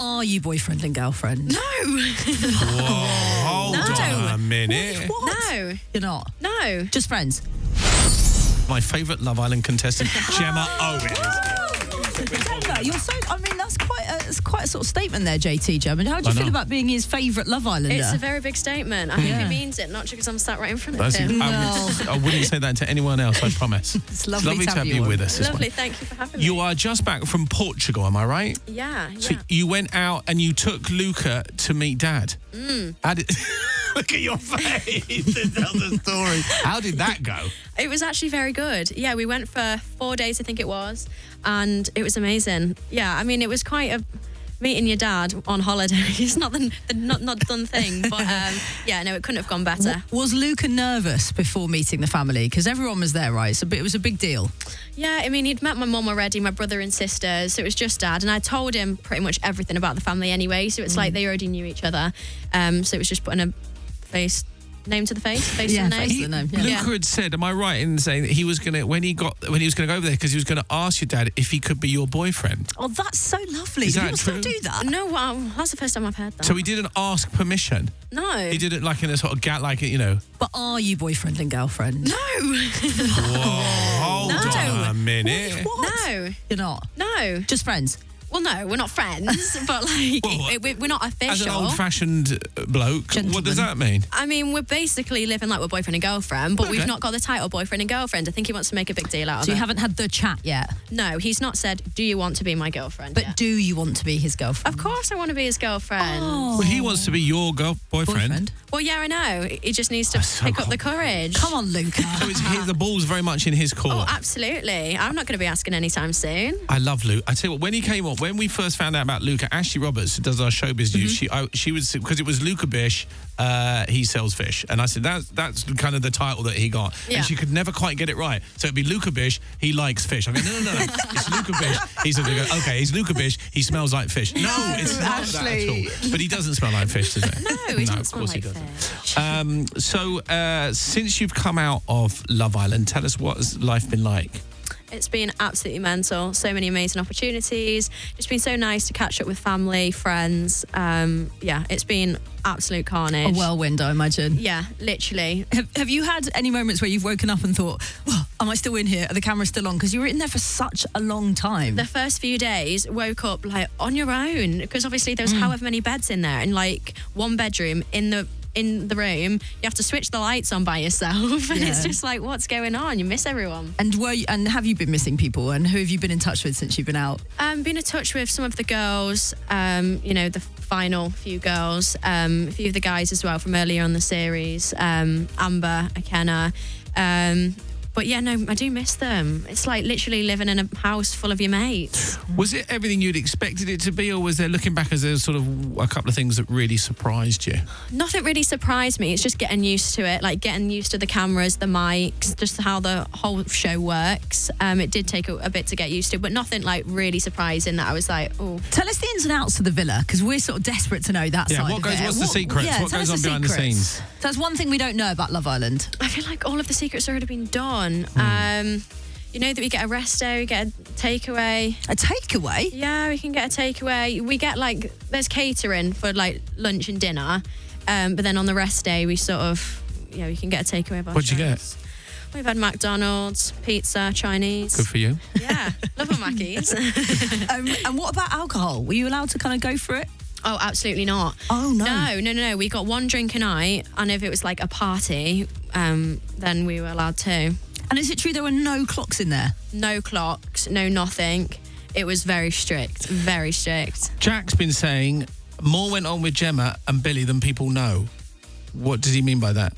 are you boyfriend and girlfriend? No. Whoa, hold on a minute. What? No. You're not? No. Just friends? My favourite Love Island contestant, Gemma Owen. Gemma, you're so... I mean, that's quite a sort of statement there, JT, Gemma. How do you feel about being his favourite Love Islander? It's a very big statement. I hope he means it, not just because I'm sat right in front of him. I wouldn't say that to anyone else, I promise. It's lovely to have you with us. Lovely, thank you for having me. You are just back from Portugal, am I right? Yeah. So you went out and you took Luca to meet Dad. How did... Look at your face to tell the story. How did that go? It was actually very good. Yeah, we went for 4 days, I think it was, and it was amazing. Yeah, I mean, it was quite a... Meeting your dad on holiday is not the not done thing, but yeah, no, it couldn't have gone better. Was Luca nervous before meeting the family? Because everyone was there, right? So it was a big deal. Yeah, I mean, he'd met my mum already, my brother and sisters, so it was just Dad, and I told him pretty much everything about the family anyway, so it's like they already knew each other. So it was just putting a name to the face, face to the name. Face to the name. Yeah. Luca had said, am I right in saying that he was going to, when he was going to go over there, because he was going to ask your dad if he could be your boyfriend? Oh, that's so lovely. Is Did that you true? not do that? No, wow, that's the first time I've heard that. So he didn't ask permission? No. He did it like in a sort of like, you know. But are you boyfriend and girlfriend? No. Whoa, hold on a minute. What? No. You're not? No. Just friends? Well, no, we're not friends, but like, we're not official. As an old-fashioned bloke, Gentleman. what does that mean? I mean, we're basically living like we're boyfriend and girlfriend, but we've not got the title boyfriend and girlfriend. I think he wants to make a big deal out of it. So you haven't had the chat yet? No, he's not said, do you want to be my girlfriend? But do you want to be his girlfriend? Of course I want to be his girlfriend. Oh. Well, he wants to be your boyfriend. Well, yeah, I know. He just needs to pick up the courage. Come on, Luca. So the ball's very much in his court. Oh, absolutely. I'm not going to be asking anytime soon. I love Luke. I tell you what, when he came on, when we first found out about Luca, Ashley Roberts, who does our showbiz news, she was, because it was Luca Bish, he sells fish. And I said, that's kind of the title that he got. Yeah. And she could never quite get it right. So it'd be Luca Bish, he likes fish. I go, no. It's Luca Bish. He said, okay, he's Luca Bish, he smells like fish. No, it's not that at all. But he doesn't smell like fish, does he? No, he doesn't of smell course like he doesn't. fish. So since you've come out of Love Island, tell us what has life been like? It's been absolutely mental. So many amazing opportunities. It's been so nice to catch up with family, friends. Yeah, it's been absolute carnage. A whirlwind, I imagine. Yeah, literally. Have you had any moments where you've woken up and thought, well, am I still in here? Are the cameras still on? Because you were in there for such a long time. The first few days, woke up like on your own, because obviously there was however many beds in there, and like one bedroom in the room, you have to switch the lights on by yourself, and it's just like, what's going on? You miss everyone. And have you been missing people? And who have you been in touch with since you've been out? Been in touch with some of the girls, the final few girls, a few of the guys as well from earlier on the series, Amber, Akenna. But yeah, no, I do miss them. It's like literally living in a house full of your mates. Was it everything you'd expected it to be, or was there, looking back, as there's sort of a couple of things that really surprised you? Nothing really surprised me. It's just getting used to it, like getting used to the cameras, the mics, just how the whole show works. It did take a bit to get used to, but nothing like really surprising that I was like, oh. Tell us the ins and outs of the villa, because we're sort of desperate to know that side of it. What's the secrets? What goes on behind the scenes? So that's one thing we don't know about Love Island. I feel like all of the secrets have already been done. You know that we get a resto, we get a takeaway. A takeaway? Yeah, we can get a takeaway. We get there's catering for like lunch and dinner, but then on the rest day we sort of, we can get a takeaway of our What'd you get? shows. We've had McDonald's, pizza, Chinese. Good for you. Yeah, love our Mackies. And what about alcohol? Were you allowed to kind of go for it? Oh, absolutely not. Oh, no. No. We got one drink a night, and if it was like a party, then we were allowed to. And is it true there were no clocks in there? No clocks, no nothing. It was very strict, very strict. Jack's been saying more went on with Gemma and Billy than people know. What does he mean by that?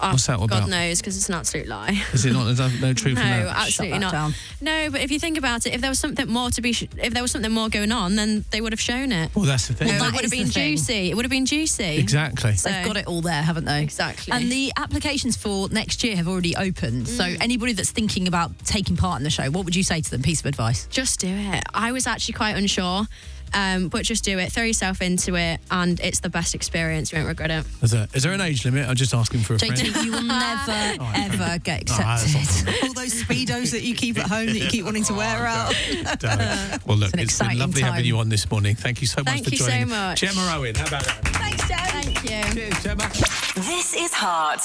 What's that all about? God knows, because it's an absolute lie. Is it not? There's no truth in that? No, absolutely not. Down. No, but if you think about it, if there was something more if there was something more going on, then they would have shown it. Well, that's the thing. It would have been juicy. It would have been juicy. Exactly. So, They've got it all there, haven't they? Exactly. And the applications for next year have already opened. So anybody that's thinking about taking part in the show, what would you say to them? Piece of advice. Just do it. I was actually quite unsure. But just do it. Throw yourself into it, and it's the best experience. You won't regret it. Is there an age limit? I'm just asking for a friend. JT, you will never, ever get accepted. All those Speedos that you keep at home that you keep wanting to wear out. Well, look, It's it's an been exciting lovely time. having you on this morning. Thank you so much for joining. Thank you so much. Gemma Owen, how about that? Thanks, Jen. Thank you. Cheers, Gemma. This is Heart.